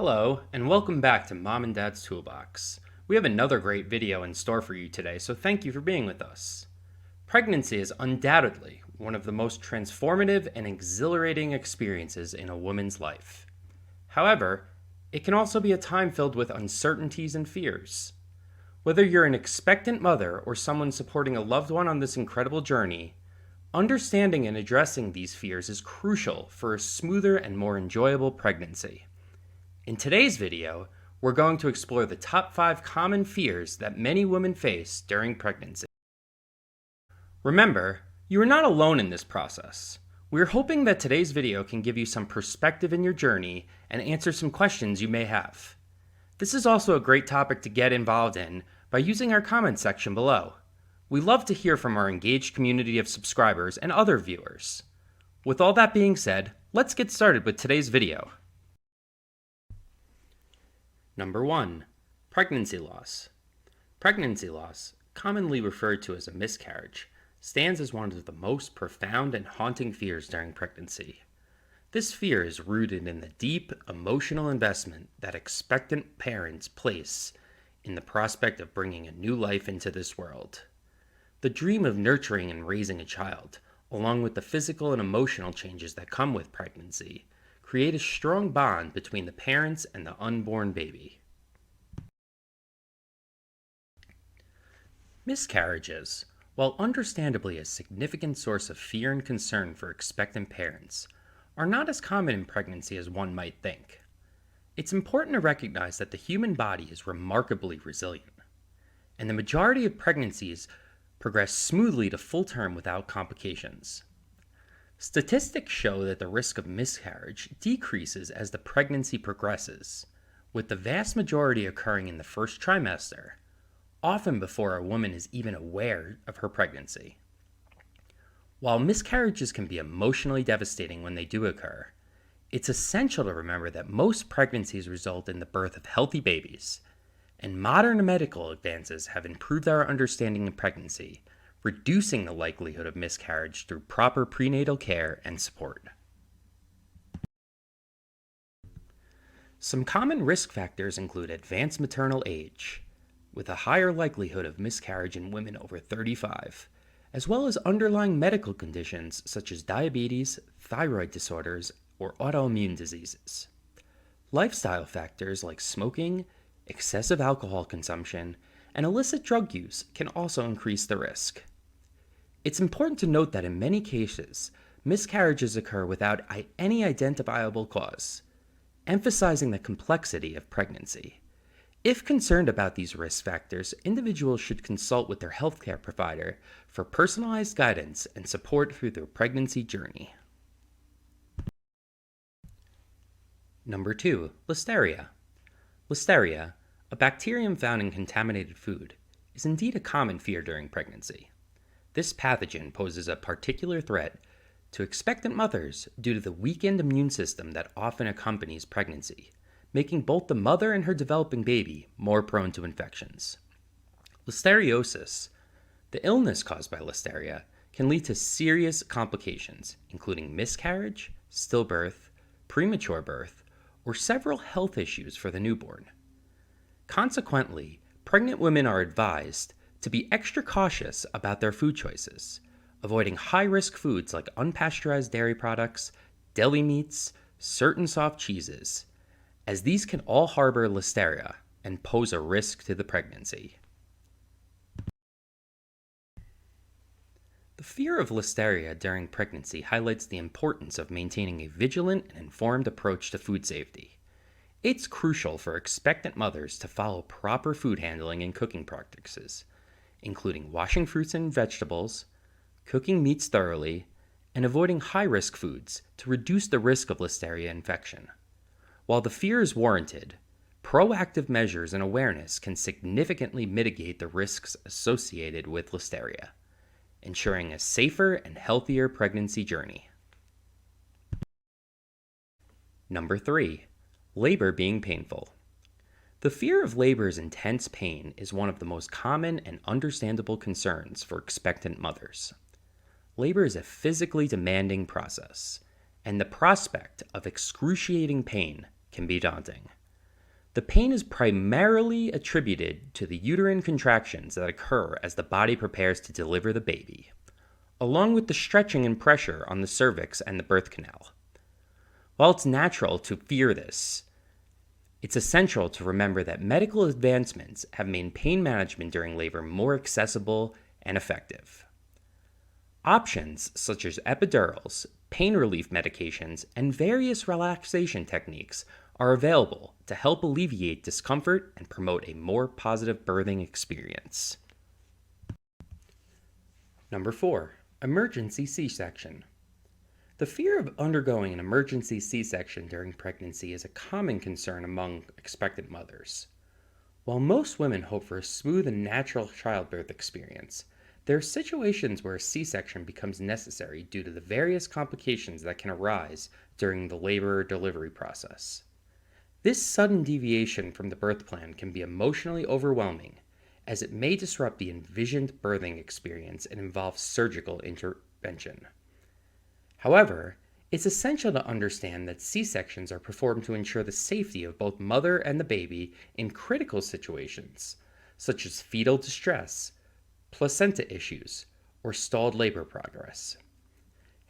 Hello, and welcome back to Mom and Dad's Toolbox. We have another great video in store for you today, so thank you for being with us. Pregnancy is undoubtedly one of the most transformative and exhilarating experiences in a woman's life. However, it can also be a time filled with uncertainties and fears. Whether you're an expectant mother or someone supporting a loved one on this incredible journey, understanding and addressing these fears is crucial for a smoother and more enjoyable pregnancy. In today's video, we're going to explore the top 5 common fears that many women face during pregnancy. Remember, you are not alone in this process. We're hoping that today's video can give you some perspective in your journey and answer some questions you may have. This is also a great topic to get involved in by using our comment section below. We love to hear from our engaged community of subscribers and other viewers. With all that being said, let's get started with today's video. Number 1. Pregnancy loss. Pregnancy loss, commonly referred to as a miscarriage, stands as one of the most profound and haunting fears during pregnancy. This fear is rooted in the deep emotional investment that expectant parents place in the prospect of bringing a new life into this world. The dream of nurturing and raising a child, along with the physical and emotional changes that come with pregnancy, create a strong bond between the parents and the unborn baby. Miscarriages, while understandably a significant source of fear and concern for expectant parents, are not as common in pregnancy as one might think. It's important to recognize that the human body is remarkably resilient, and the majority of pregnancies progress smoothly to full term without complications. Statistics show that the risk of miscarriage decreases as the pregnancy progresses, with the vast majority occurring in the first trimester, often before a woman is even aware of her pregnancy. While miscarriages can be emotionally devastating when they do occur, it's essential to remember that most pregnancies result in the birth of healthy babies, and modern medical advances have improved our understanding of pregnancy, reducing the likelihood of miscarriage through proper prenatal care and support. Some common risk factors include advanced maternal age, with a higher likelihood of miscarriage in women over 35, as well as underlying medical conditions such as diabetes, thyroid disorders, or autoimmune diseases. Lifestyle factors like smoking, excessive alcohol consumption, and illicit drug use can also increase the risk. It's important to note that in many cases, miscarriages occur without any identifiable cause, emphasizing the complexity of pregnancy. If concerned about these risk factors, individuals should consult with their healthcare provider for personalized guidance and support through their pregnancy journey. Number 2. Listeria. Listeria, a bacterium found in contaminated food, is indeed a common fear during pregnancy. This pathogen poses a particular threat to expectant mothers due to the weakened immune system that often accompanies pregnancy, making both the mother and her developing baby more prone to infections. Listeriosis, the illness caused by listeria, can lead to serious complications, including miscarriage, stillbirth, premature birth, or several health issues for the newborn. Consequently, pregnant women are advised to be extra cautious about their food choices, avoiding high-risk foods like unpasteurized dairy products, deli meats, certain soft cheeses, as these can all harbor listeria and pose a risk to the pregnancy. The fear of listeria during pregnancy highlights the importance of maintaining a vigilant and informed approach to food safety. It's crucial for expectant mothers to follow proper food handling and cooking practices, including washing fruits and vegetables, cooking meats thoroughly, and avoiding high-risk foods to reduce the risk of listeria infection. While the fear is warranted, proactive measures and awareness can significantly mitigate the risks associated with listeria, ensuring a safer and healthier pregnancy journey. Number 3. Labor being painful. The fear of labor's intense pain is one of the most common and understandable concerns for expectant mothers. Labor is a physically demanding process, and the prospect of excruciating pain can be daunting. The pain is primarily attributed to the uterine contractions that occur as the body prepares to deliver the baby, along with the stretching and pressure on the cervix and the birth canal. While it's natural to fear this, it's essential to remember that medical advancements have made pain management during labor more accessible and effective. Options such as epidurals, pain relief medications, and various relaxation techniques are available to help alleviate discomfort and promote a more positive birthing experience. Number 4. Emergency C-section. The fear of undergoing an emergency C-section during pregnancy is a common concern among expectant mothers. While most women hope for a smooth and natural childbirth experience, there are situations where a C-section becomes necessary due to the various complications that can arise during the labor or delivery process. This sudden deviation from the birth plan can be emotionally overwhelming, as it may disrupt the envisioned birthing experience and involve surgical intervention. However, it's essential to understand that C-sections are performed to ensure the safety of both mother and the baby in critical situations, such as fetal distress, placenta issues, or stalled labor progress.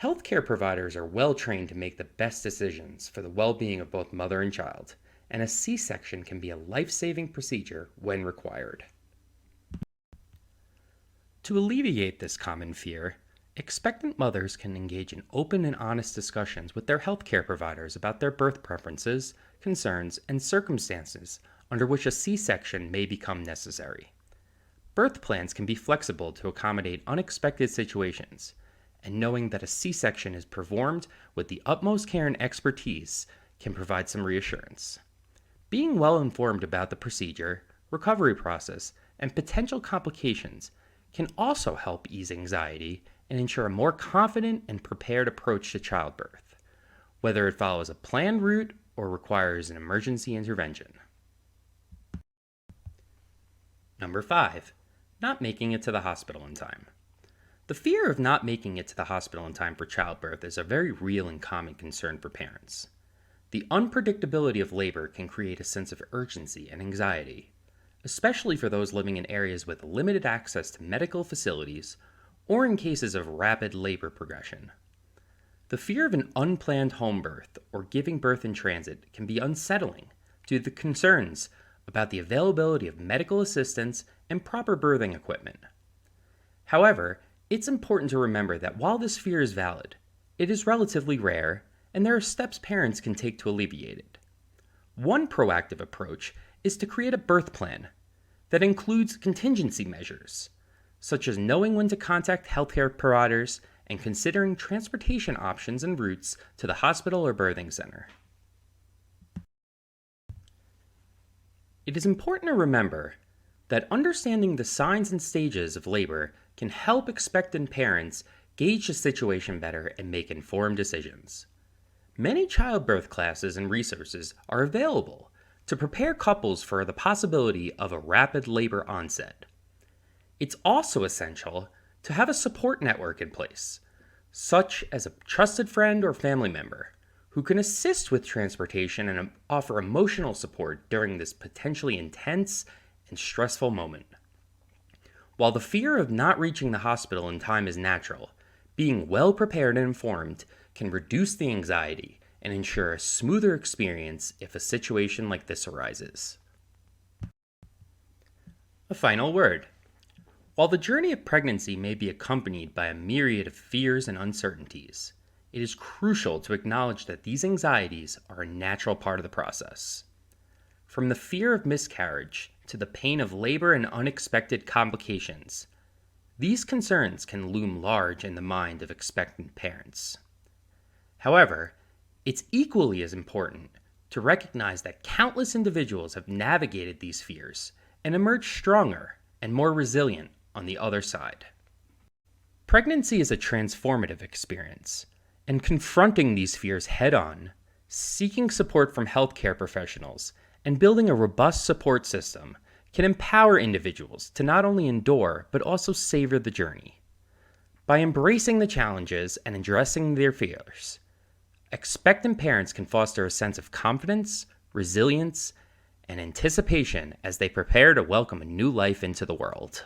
Healthcare providers are well trained to make the best decisions for the well-being of both mother and child, and a C-section can be a life-saving procedure when required. To alleviate this common fear, expectant mothers can engage in open and honest discussions with their healthcare providers about their birth preferences, concerns, and circumstances under which a C-section may become necessary. Birth plans can be flexible to accommodate unexpected situations, and knowing that a C-section is performed with the utmost care and expertise can provide some reassurance. Being well informed about the procedure, recovery process, and potential complications can also help ease anxiety and ensure a more confident and prepared approach to childbirth, whether it follows a planned route or requires an emergency intervention. Number 5. Not making it to the hospital in time. The fear of not making it to the hospital in time for childbirth is a very real and common concern for parents. The unpredictability of labor can create a sense of urgency and anxiety, especially for those living in areas with limited access to medical facilities or in cases of rapid labor progression. The fear of an unplanned home birth or giving birth in transit can be unsettling due to the concerns about the availability of medical assistance and proper birthing equipment. However, it's important to remember that while this fear is valid, it is relatively rare, and there are steps parents can take to alleviate it. One proactive approach is to create a birth plan that includes contingency measures, such as knowing when to contact healthcare providers and considering transportation options and routes to the hospital or birthing center. It is important to remember that understanding the signs and stages of labor can help expectant parents gauge the situation better and make informed decisions. Many childbirth classes and resources are available to prepare couples for the possibility of a rapid labor onset. It's also essential to have a support network in place, such as a trusted friend or family member, who can assist with transportation and offer emotional support during this potentially intense and stressful moment. While the fear of not reaching the hospital in time is natural, being well prepared and informed can reduce the anxiety and ensure a smoother experience if a situation like this arises. A final word. While the journey of pregnancy may be accompanied by a myriad of fears and uncertainties, it is crucial to acknowledge that these anxieties are a natural part of the process. From the fear of miscarriage to the pain of labor and unexpected complications, these concerns can loom large in the mind of expectant parents. However, it's equally as important to recognize that countless individuals have navigated these fears and emerged stronger and more resilient on the other side. Pregnancy is a transformative experience, and confronting these fears head-on, seeking support from healthcare professionals, and building a robust support system can empower individuals to not only endure but also savor the journey. By embracing the challenges and addressing their fears, expectant parents can foster a sense of confidence, resilience, and anticipation as they prepare to welcome a new life into the world.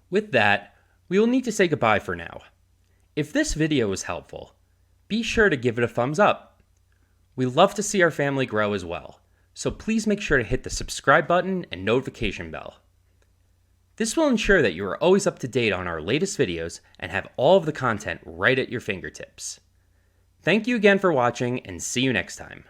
With that, we will need to say goodbye for now. If this video was helpful, be sure to give it a thumbs up. We love to see our family grow as well, so please make sure to hit the subscribe button and notification bell. This will ensure that you are always up to date on our latest videos and have all of the content right at your fingertips. Thank you again for watching, and see you next time.